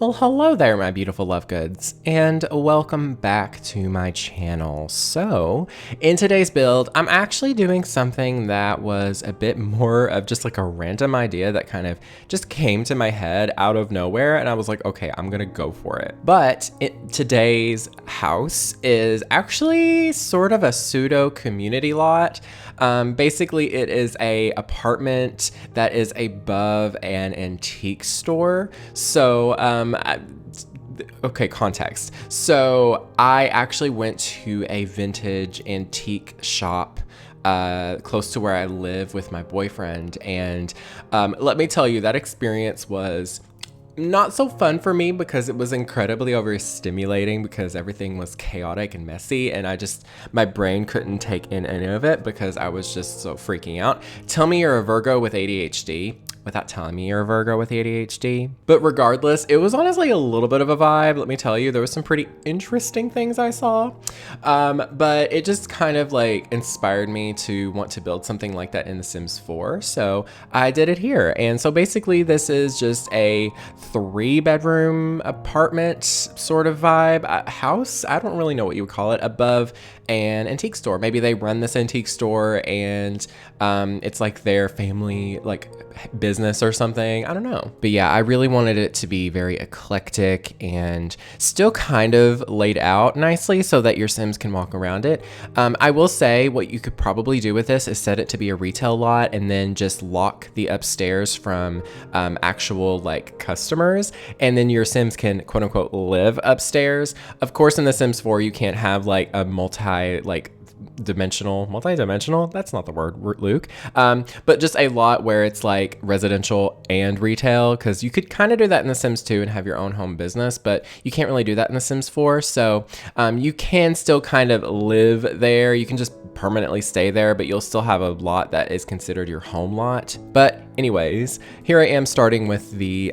Well, hello there, my beautiful love goods, and welcome back to my channel. So, in today's build, I'm actually doing something that was a bit more of just like a random idea that kind of just came to my head out of nowhere, and I was like, okay, I'm gonna go for it. But today's house is actually sort of a pseudo community lot. Basically, it is a apartment that is above an antique store. So, okay, context. So I actually went to a vintage antique shop close to where I live with my boyfriend. And let me tell you, that experience was not so fun for me because it was incredibly overstimulating because everything was chaotic and messy, and my brain couldn't take in any of it because I was just so freaking out. Tell me you're a Virgo with ADHD without telling me you're a Virgo with ADHD. But regardless, it was honestly a little bit of a vibe. Let me tell you, there was some pretty interesting things I saw. But it just kind of like inspired me to want to build something like that in The Sims 4. So I did it here. And so basically this is just a 3-bedroom apartment sort of vibe, house. I don't really know what you would call it, above an antique store. Maybe they run this antique store and it's like their family like business or something. I don't know. But yeah, I really wanted it to be very eclectic and still kind of laid out nicely so that your Sims can walk around it. I will say what you could probably do with this is set it to be a retail lot and then just lock the upstairs from actual like customers, and then your Sims can quote unquote live upstairs. Of course, in The Sims 4, you can't have like a multi-dimensional, that's not the word, Luke, but just a lot where it's like residential and retail, because you could kind of do that in The Sims 2 and have your own home business, but you can't really do that in The Sims 4. So you can still kind of live there. You can just permanently stay there, but you'll still have a lot that is considered your home lot. But anyways, here I am starting with the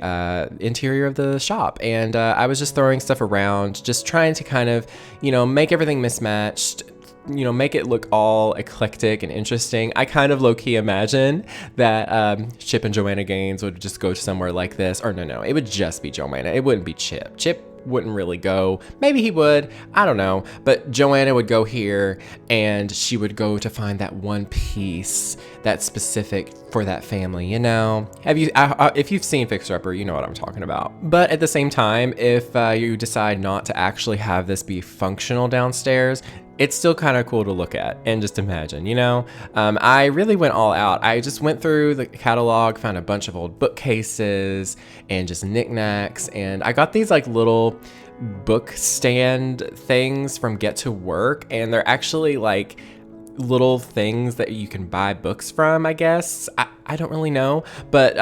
interior of the shop, and I was just throwing stuff around, just trying to kind of, make everything mismatched, make it look all eclectic and interesting. I kind of low-key imagine that Chip and Joanna Gaines would just go to somewhere like this. Or no, it would just be Joanna. It wouldn't be Chip. Chip wouldn't really go. Maybe he would. I don't know. But Joanna would go here, and she would go to find that one piece that's specific for that family, if you've seen Fixer Upper, you know what I'm talking about. But at the same time, if you decide not to actually have this be functional downstairs, it's still kind of cool to look at and just imagine, I really went all out. I just went through the catalog, found a bunch of old bookcases and just knickknacks, and I got these like little book stand things from Get to Work, and they're actually like little things that you can buy books from, I guess. I don't really know, but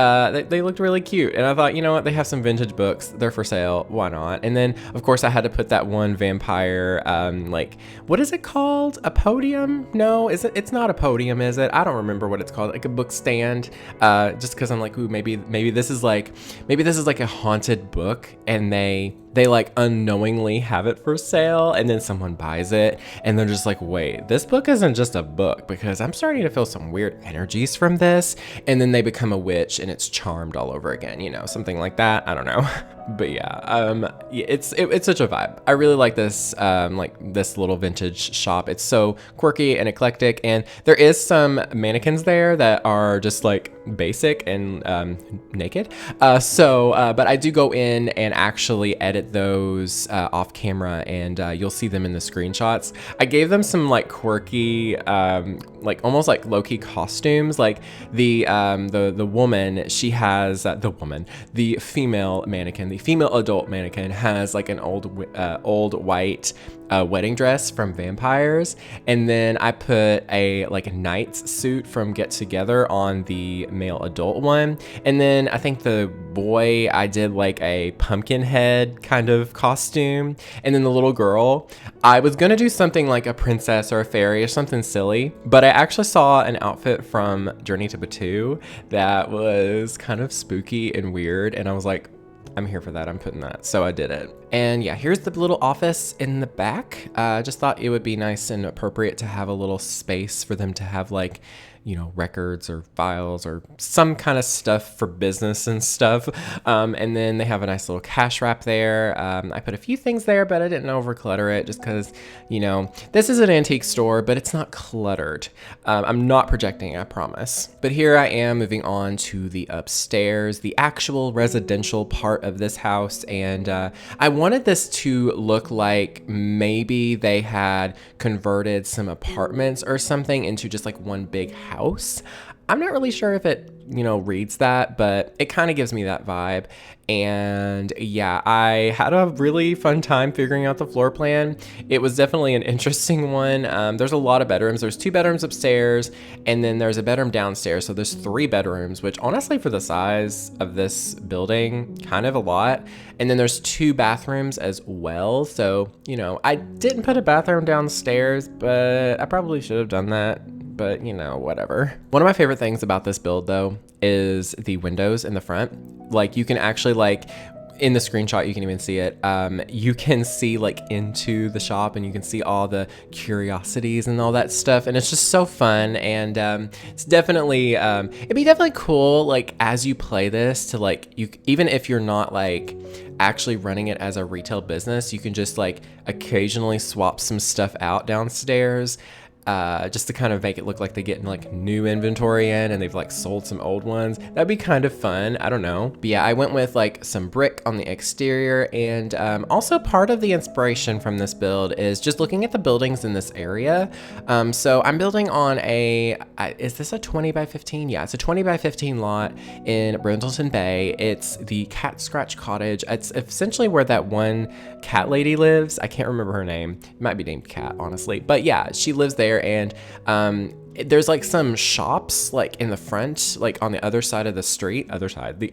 they looked really cute, and I thought, you know what, they have some vintage books, they're for sale, why not? And then of course I had to put that one vampire, like, what is it called? A podium? No, it's not a podium, is it? I don't remember what it's called, like a book stand, just because I'm like, ooh, maybe this is like a haunted book, and they like unknowingly have it for sale, and then someone buys it and they're just like, wait, this book isn't just a book, because I'm starting to feel some weird energies from this. And then they become a witch and it's charmed all over again, something like that. I don't know. But yeah, it's such a vibe. I really like this, this little vintage shop. It's so quirky and eclectic, and there is some mannequins there that are just like basic and naked. But I do go in and actually edit those off camera, and you'll see them in the screenshots. I gave them some like quirky, like almost like low-key costumes. Like the woman, she has the female mannequin, the female adult mannequin has like an old white wedding dress from Vampires, and then I put a knight's suit from Get Together on the male adult one, and then I think the boy, I did like a pumpkin head kind of costume, and then the little girl, I was gonna do something like a princess or a fairy or something silly, but I actually saw an outfit from Journey to Batu that was kind of spooky and weird, and I was like, I'm here for that, I'm putting that. So I did it. And yeah, here's the little office in the back. Just thought it would be nice and appropriate to have a little space for them to have like, you know, records or files or some kind of stuff for business and stuff. And then they have a nice little cash wrap there. I put a few things there, but I didn't over-clutter it just because, you know, this is an antique store, but it's not cluttered. I'm not projecting, I promise. But here I am moving on to the upstairs, the actual residential part of this house. And I wanted this to look like maybe they had converted some apartments or something into just like one big house. I'm not really sure if it, you know, reads that, but it kind of gives me that vibe. And yeah, I had a really fun time figuring out the floor plan. It was definitely an interesting one. There's a lot of bedrooms. There's 2 bedrooms upstairs, and then there's a bedroom downstairs. So there's 3 bedrooms, which honestly for the size of this building, kind of a lot. And then there's 2 bathrooms as well. So, you know, I didn't put a bathroom downstairs, but I probably should have done that. But you know, whatever. One of my favorite things about this build though is the windows in the front. Like you can actually like in the screenshot, you can even see it. You can see like into the shop and you can see all the curiosities and all that stuff. And it's just so fun. And it's definitely, it'd be definitely cool like as you play this to like, you even if you're not like actually running it as a retail business, you can just like occasionally swap some stuff out downstairs. Just to kind of make it look like they get like new inventory in and they've like sold some old ones. That'd be kind of fun. I don't know. But yeah, I went with like some brick on the exterior, and also part of the inspiration from this build is just looking at the buildings in this area. So I'm building on is this a 20 by 15? Yeah, it's a 20 by 15 lot in Brindleton Bay. It's the Cat Scratch Cottage. It's essentially where that one cat lady lives. I can't remember her name. It might be named Cat, honestly. But yeah, she lives there. And there's like some shops like in the front, like on the other side of the street,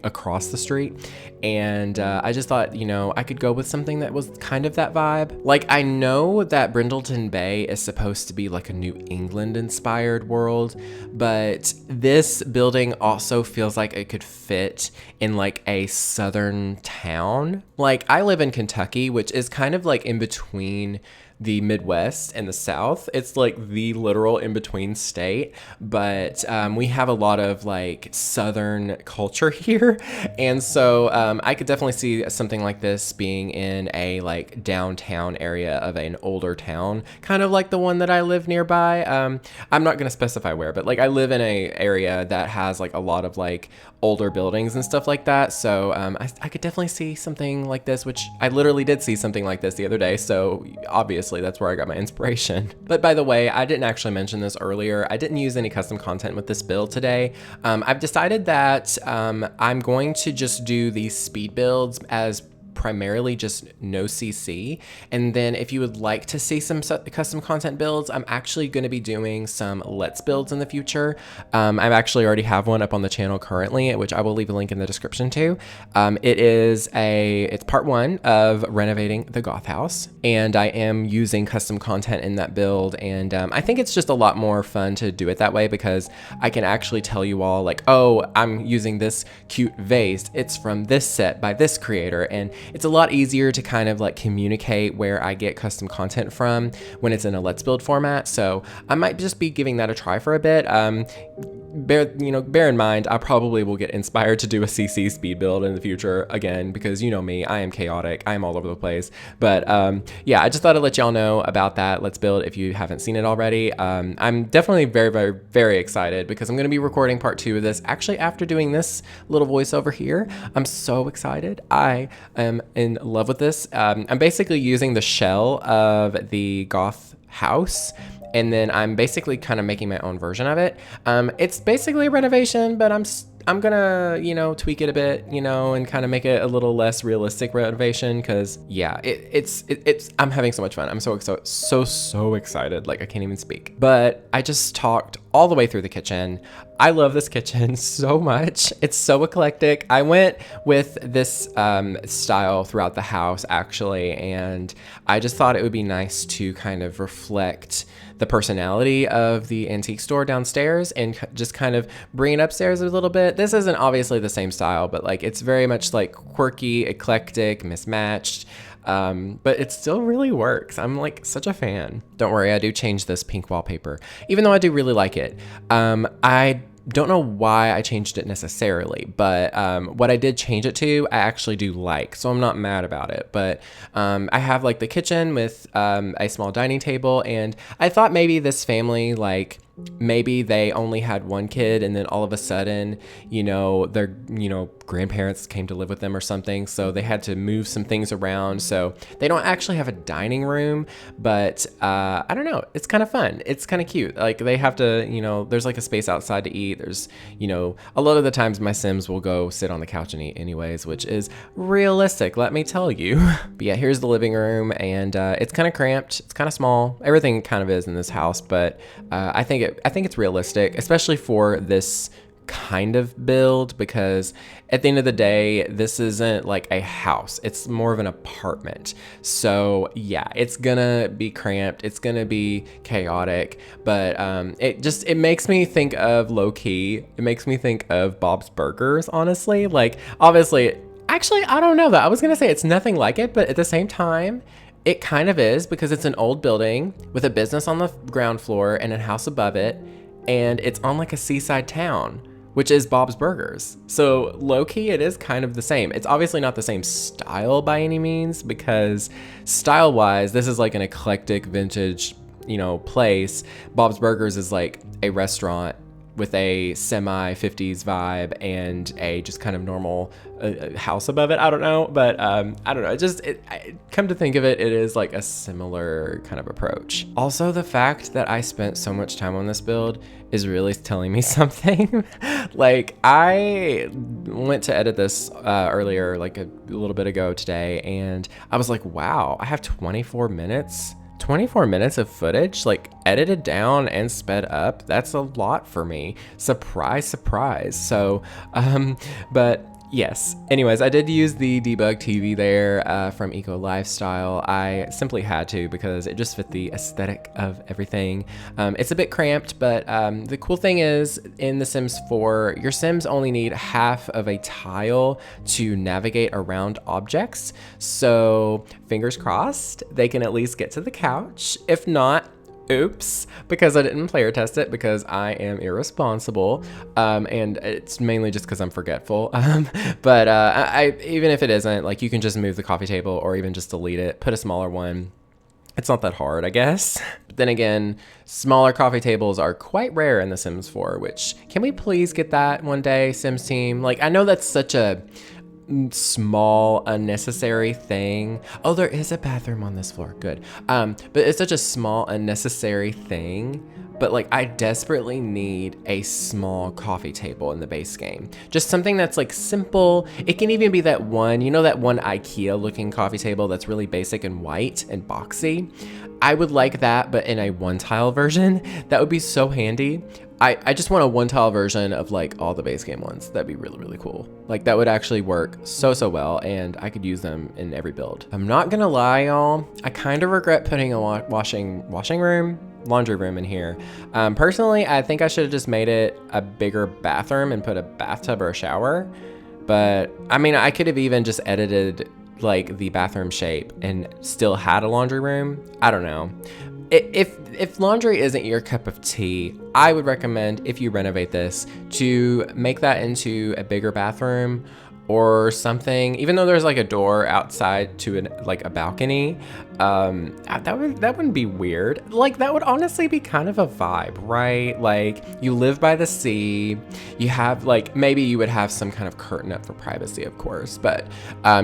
across the street. And I just thought, you know, I could go with something that was kind of that vibe. Like I know that Brindleton Bay is supposed to be like a New England inspired world, but this building also feels like it could fit in like a southern town. Like I live in Kentucky, which is kind of like in between the Midwest and the South. It's like the literal in-between state, but we have a lot of like Southern culture here. And so I could definitely see something like this being in a like downtown area of an older town, kind of like the one that I live nearby. I'm not gonna specify where, but like I live in a area that has like a lot of like older buildings and stuff like that. So I could definitely see something like this, which I literally did see something like this the other day. So obviously that's where I got my inspiration. But by the way, I didn't actually mention this earlier. I didn't use any custom content with this build today. I've decided that I'm going to just do these speed builds as primarily just no CC. And then if you would like to see some custom content builds, I'm actually going to be doing some Let's builds in the future. I've actually already have one up on the channel currently, which I will leave a link in the description to. It's part 1 of renovating the goth house, and I am using custom content in that build. And I think it's just a lot more fun to do it that way because I can actually tell you all like, oh, I'm using this cute vase. It's from this set by this creator. And it's a lot easier to kind of like communicate where I get custom content from when it's in a Let's build format. So I might just be giving that a try for a bit. Bear in mind, I probably will get inspired to do a CC speed build in the future again, because you know me, I am chaotic. I am all over the place. But yeah, I just thought I'd let y'all know about that Let's build if you haven't seen it already. I'm definitely very, very, very excited because I'm going to be recording part 2 of this actually after doing this little voiceover here. I'm so excited. I am in love with this. I'm basically using the shell of the goth house, and then I'm basically kind of making my own version of it. It's basically a renovation, but I'm gonna, you know, tweak it a bit, you know, and kind of make it a little less realistic renovation, because yeah, it's I'm having so much fun. I'm so excited, like I can't even speak. But I just talked all the way through the kitchen. I love this kitchen so much. It's so eclectic. I went with this style throughout the house actually, and I just thought it would be nice to kind of reflect the personality of the antique store downstairs and just kind of bring it upstairs a little bit. This isn't obviously the same style, but like it's very much like quirky, eclectic, mismatched. But it still really works. I'm like such a fan. Don't worry, I do change this pink wallpaper, even though I do really like it. I don't know why I changed it necessarily, but what I did change it to, I actually do like, so I'm not mad about it. But I have like the kitchen with a small dining table, and I thought maybe this family, like maybe they only had one kid, and then all of a sudden, their grandparents came to live with them or something, so they had to move some things around, so they don't actually have a dining room. But I don't know, it's kind of fun, it's kind of cute. Like they have to, there's like a space outside to eat. There's a lot of the times my Sims will go sit on the couch and eat anyways, which is realistic, let me tell you. But yeah, here's the living room, and it's kind of cramped, it's kind of small. Everything kind of is in this house, but I think it's realistic, especially for this kind of build, because at the end of the day, this isn't like a house, it's more of an apartment. So yeah, it's gonna be cramped, it's gonna be chaotic, but it makes me think of low-key, it makes me think of Bob's Burgers, honestly. Like obviously, actually, I don't know that I was gonna say it's nothing like it, but at the same time it kind of is, because it's an old building with a business on the ground floor and a house above it, and it's on like a seaside town, which is Bob's Burgers. So low-key, it is kind of the same. It's obviously not the same style by any means, because style-wise, this is like an eclectic vintage, place. Bob's Burgers is like a restaurant with a semi 50s vibe and a just kind of normal house above it. I don't know, but I don't know. Come to think of it, it is like a similar kind of approach. Also, the fact that I spent so much time on this build is really telling me something. Like I went to edit this earlier, like a little bit ago today, and I was like, wow, I have 24 minutes of footage, like edited down and sped up. That's a lot for me. Surprise, surprise. So, but yes. Anyways, I did use the debug TV there from Eco Lifestyle. I simply had to, because it just fit the aesthetic of everything. It's a bit cramped, but the cool thing is in The Sims 4, your Sims only need half of a tile to navigate around objects. So fingers crossed, they can at least get to the couch. If not, oops, because I didn't player test it, because I am irresponsible, and it's mainly just because I'm forgetful. But I even if it isn't, like, you can just move the coffee table or even just delete it, put a smaller one. It's not that hard, I guess. But then again, smaller coffee tables are quite rare in The Sims 4, which, can we please get that one day, Sims team? Like, I know that's such a small unnecessary thing. Oh, there is a bathroom on this floor, good. But it's such a small unnecessary thing, but like I desperately need a small coffee table in the base game. Just something that's like simple. It can even be that one, that one IKEA looking coffee table that's really basic and white and boxy. I would like that, but in a one tile version. That would be so handy. I just want a one tile version of like all the base game ones. That'd be really, really cool. Like that would actually work so well, and I could use them in every build. I'm not gonna lie, y'all. I kind of regret putting a laundry room in here. Personally, I think I should have just made it a bigger bathroom and put a bathtub or a shower. But I mean, I could have even just edited like the bathroom shape and still had a laundry room. I don't know. If laundry isn't your cup of tea, I would recommend, if you renovate this, to make that into a bigger bathroom or something. Even though there's like a door outside to a balcony, that wouldn't be weird. Like that would honestly be kind of a vibe, right? Like you live by the sea, you have like, maybe you would have some kind of curtain up for privacy, of course, but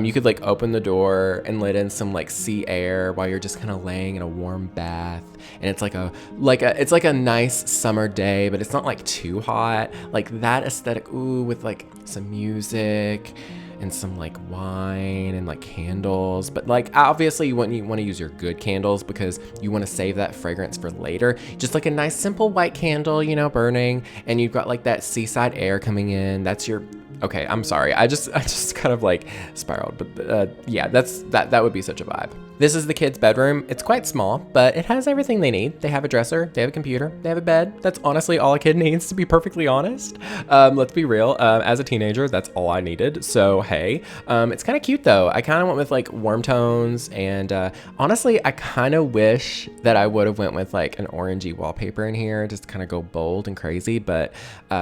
you could like open the door and let in some like sea air while you're just kind of laying in a warm bath. And it's it's like a nice summer day, but it's not like too hot. Like that aesthetic, ooh, with like some music and some like wine and like candles. But like obviously you want to use your good candles, because you want to save that fragrance for later. Just like a nice simple white candle, burning, and you've got like that seaside air coming in. That's your, okay, I'm sorry, I just kind of like spiraled, but yeah, that would be such a vibe. This is the kids' bedroom. It's quite small, but it has everything they need. They have a dresser, they have a computer, they have a bed. That's honestly all a kid needs, to be perfectly honest. Let's be real. As a teenager, that's all I needed. So, hey, it's kind of cute though. I kind of went with like warm tones, and honestly, I kind of wish that I would have went with like an orangey wallpaper in here, just kind of go bold and crazy. But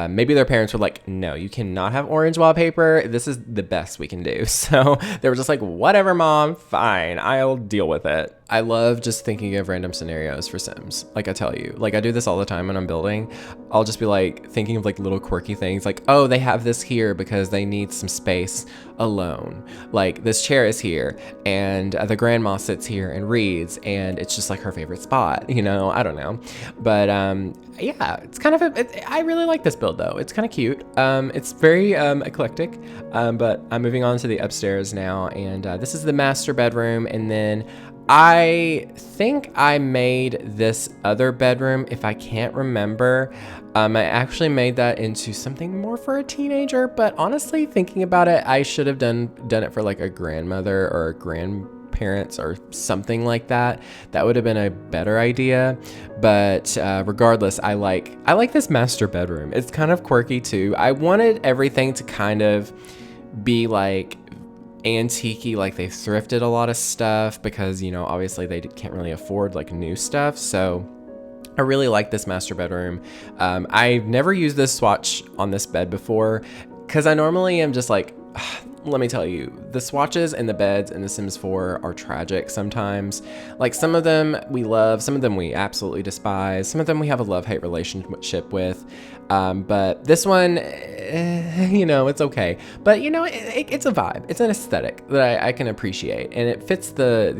maybe their parents were like, no, you cannot have orange wallpaper. This is the best we can do. So they were just like, whatever, mom, fine, I'll deal with it. I love just thinking of random scenarios for Sims. Like I tell you, like I do this all the time when I'm building. I'll just be like thinking of like little quirky things like, oh, they have this here because they need some space alone. Like this chair is here and the grandma sits here and reads and it's just like her favorite spot, you know, I don't know. But yeah, it's kind of I really like this build though. It's kind of cute. It's very eclectic, but I'm moving on to the upstairs now, and this is the master bedroom, and then I think I made this other bedroom, if I can't remember. I actually made that into something more for a teenager, but honestly, thinking about it, I should have done it for like a grandmother or a grandparents or something like that. That would have been a better idea. But regardless, I like this master bedroom. It's kind of quirky too. I wanted everything to kind of be like antique-y, like they thrifted a lot of stuff because, you know, obviously they can't really afford like new stuff. So I really like this master bedroom. I've never used this swatch on this bed before because I normally am just like, let me tell you, the swatches and the beds in The Sims 4 are tragic sometimes. Like some of them we love, some of them we absolutely despise, some of them we have a love-hate relationship with. But this one, you know, it's okay. But you know, it's a vibe. It's an aesthetic that I can appreciate, and it fits the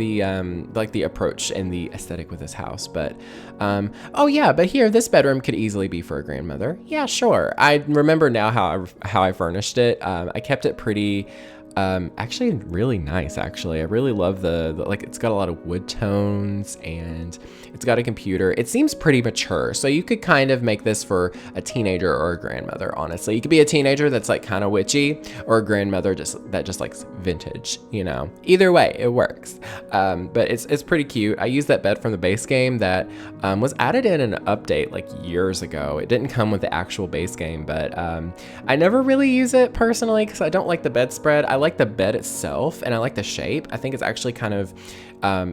like the approach and the aesthetic with this house. But oh yeah, but here this bedroom could easily be for a grandmother. Yeah, sure. I remember now how I furnished it. I kept it pretty. Actually really nice. Actually, I really love the like, it's got a lot of wood tones and it's got a computer. It seems pretty mature, so you could kind of make this for a teenager or a grandmother. Honestly, you could be a teenager that's like kind of witchy, or a grandmother that just likes vintage, you know. Either way, it works. But it's pretty cute. I used that bed from the base game that was added in an update like years ago. It didn't come with the actual base game, but I never really use it personally because I don't like the bedspread. I like the bed itself and I like the shape. I think it's actually kind of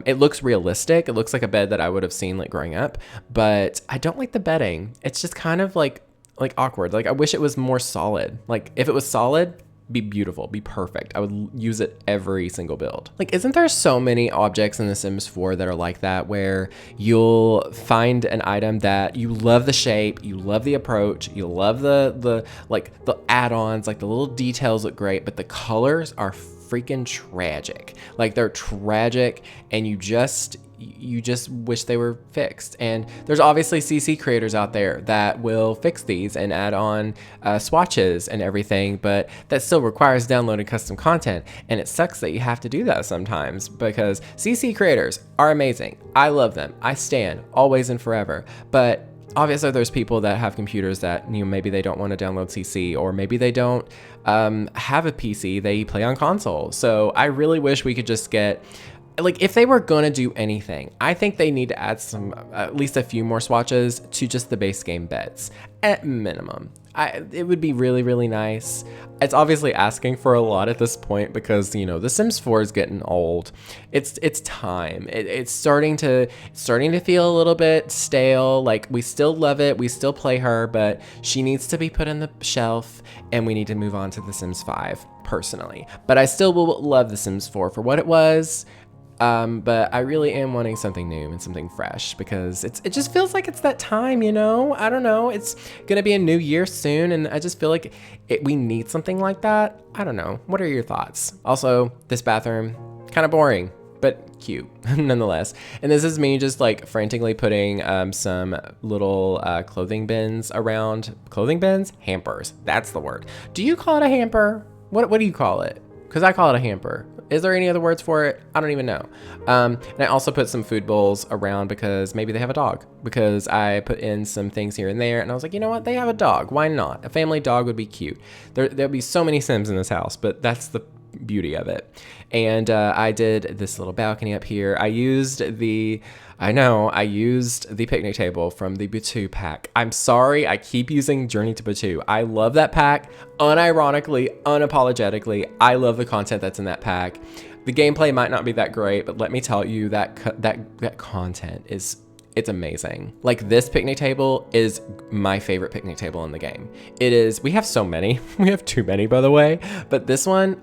it looks realistic. It looks like a bed that I would have seen like growing up, but I don't like the bedding. It's just kind of like awkward. Like I wish it was more solid. Like if it was solid, be beautiful, be perfect. I would use it every single build. Like, isn't there so many objects in The Sims 4 that are like that, where you'll find an item that you love the shape, you love the approach, you love the like the add-ons, like the little details look great, but the colors are freaking tragic. Like they're tragic, and you just wish they were fixed. And there's obviously CC creators out there that will fix these and add on swatches and everything, but that still requires downloading custom content. And it sucks that you have to do that sometimes, because CC creators are amazing. I love them. I stan always and forever. But obviously there's people that have computers that, you know, maybe they don't want to download CC, or maybe they don't have a PC, they play on console. So I really wish we could just get, like, if they were gonna do anything, I think they need to add at least a few more swatches to just the base game beds at minimum. It would be really, really nice. It's obviously asking for a lot at this point because, you know, The Sims 4 is getting old. It's time. It's starting to feel a little bit stale. Like, we still love it, we still play her, but she needs to be put in the shelf, and we need to move on to The Sims 5 personally. But I still will love The Sims 4 for what it was. But I really am wanting something new and something fresh, because it just feels like it's that time, you know? I don't know. It's gonna be a new year soon, and I just feel like we need something like that. I don't know. What are your thoughts? Also, this bathroom, kind of boring, but cute nonetheless. And this is me just like frantically putting some little clothing bins around. Clothing bins? Hampers. That's the word. Do you call it a hamper? What do you call it? Because I call it a hamper. Is there any other words for it? I don't even know. And I also put some food bowls around because maybe they have a dog. Because I put in some things here and there, and I was like, you know what? They have a dog. Why not? A family dog would be cute. There'll be so many Sims in this house, but that's the beauty of it. And I did this little balcony up here. I used the picnic table from the Batu pack. I'm sorry, I keep using Journey to Batu. I love that pack. Unironically, unapologetically, I love the content that's in that pack. The gameplay might not be that great, but let me tell you that content is, it's amazing. Like, this picnic table is my favorite picnic table in the game. It is, we have so many. We have too many, by the way. But this one,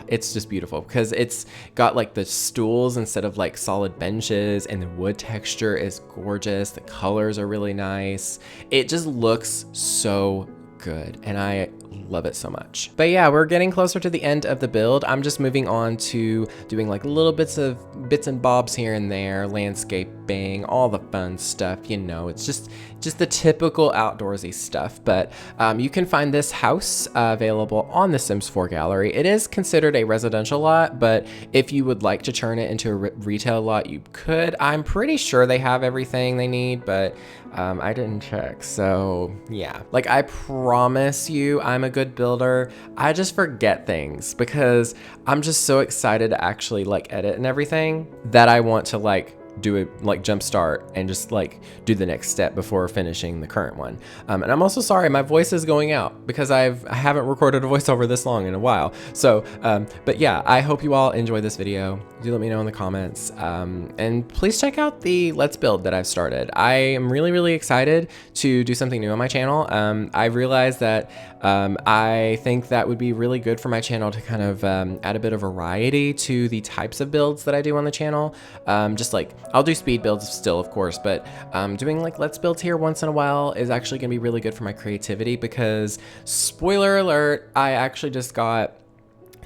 it's just beautiful because it's got like the stools instead of like solid benches, and the wood texture is gorgeous. The colors are really nice. It just looks so good, and I love it so much. But yeah, we're getting closer to the end of the build. I'm just moving on to doing like little bits and bobs here and there, landscaping, all the fun stuff, you know. It's just the typical outdoorsy stuff. But you can find this house available on the Sims 4 gallery. It is considered a residential lot, but if you would like to turn it into a retail lot, you could. I'm pretty sure they have everything they need, but I didn't check. So yeah, like, I promise you I'm a good builder. I just forget things because I'm just so excited to actually like edit and everything that I want to like do a like jump start and just like do the next step before finishing the current one. And I'm also sorry my voice is going out because I haven't recorded a voiceover this long in a while. So but yeah, I hope you all enjoy this video. Do let me know in the comments, and please check out the Let's Build that I've started. I am really excited to do something new on my channel. I've realized that I think that would be really good for my channel to kind of add a bit of variety to the types of builds that I do on the channel. Just like, I'll do speed builds still, of course, but doing like Let's Builds here once in a while is actually gonna be really good for my creativity because, spoiler alert, I actually just got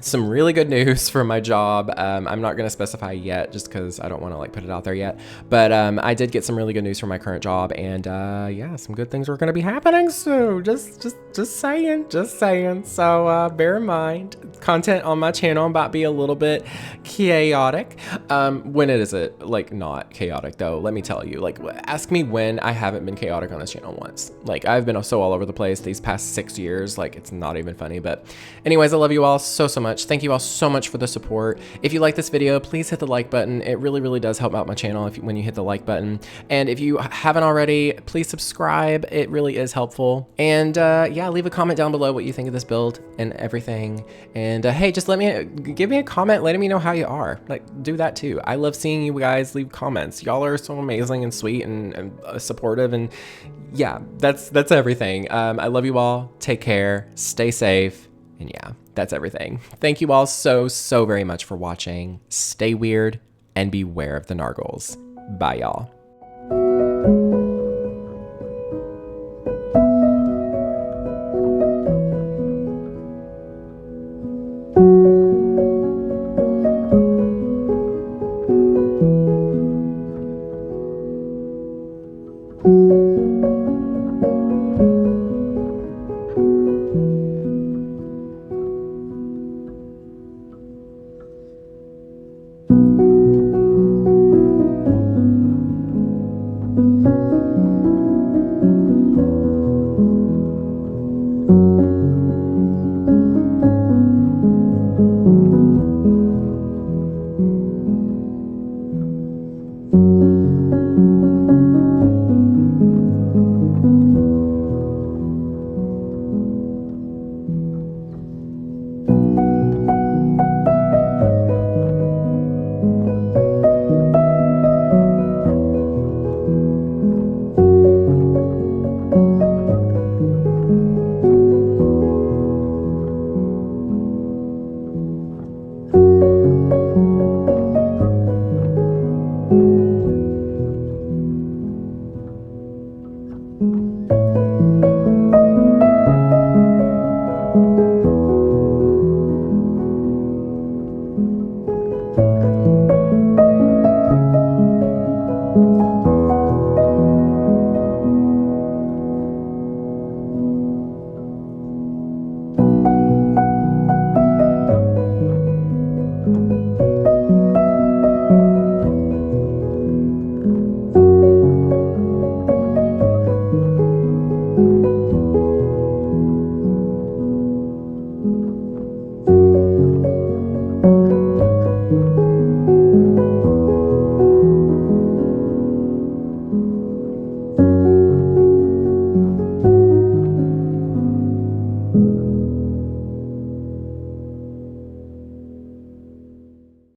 some really good news from my job. I'm not gonna specify yet just because I don't want to like put it out there yet, but I did get some really good news from my current job, and yeah, some good things are gonna be happening soon. Just saying. So bear in mind, content on my channel about to be a little bit chaotic. When it is like not chaotic though, let me tell you, like, ask me when I haven't been chaotic on this channel once. Like, I've been so all over the place these past 6 years, like, it's not even funny. But anyways, I love you all so much. Thank you all so much for the support. If you like this video, please hit the like button. It really does help out my channel when you hit the like button. And if you haven't already, please subscribe. It really is helpful. And yeah, leave a comment down below what you think of this build and everything. And hey, just give me a comment letting me know how you are. Like, do that too. I love seeing you guys leave comments. Y'all are so amazing and sweet and supportive, and yeah, that's everything. I love you all. Take care. Stay safe. And yeah, that's everything. Thank you all so very much for watching. Stay weird and beware of the nargles. Bye, y'all.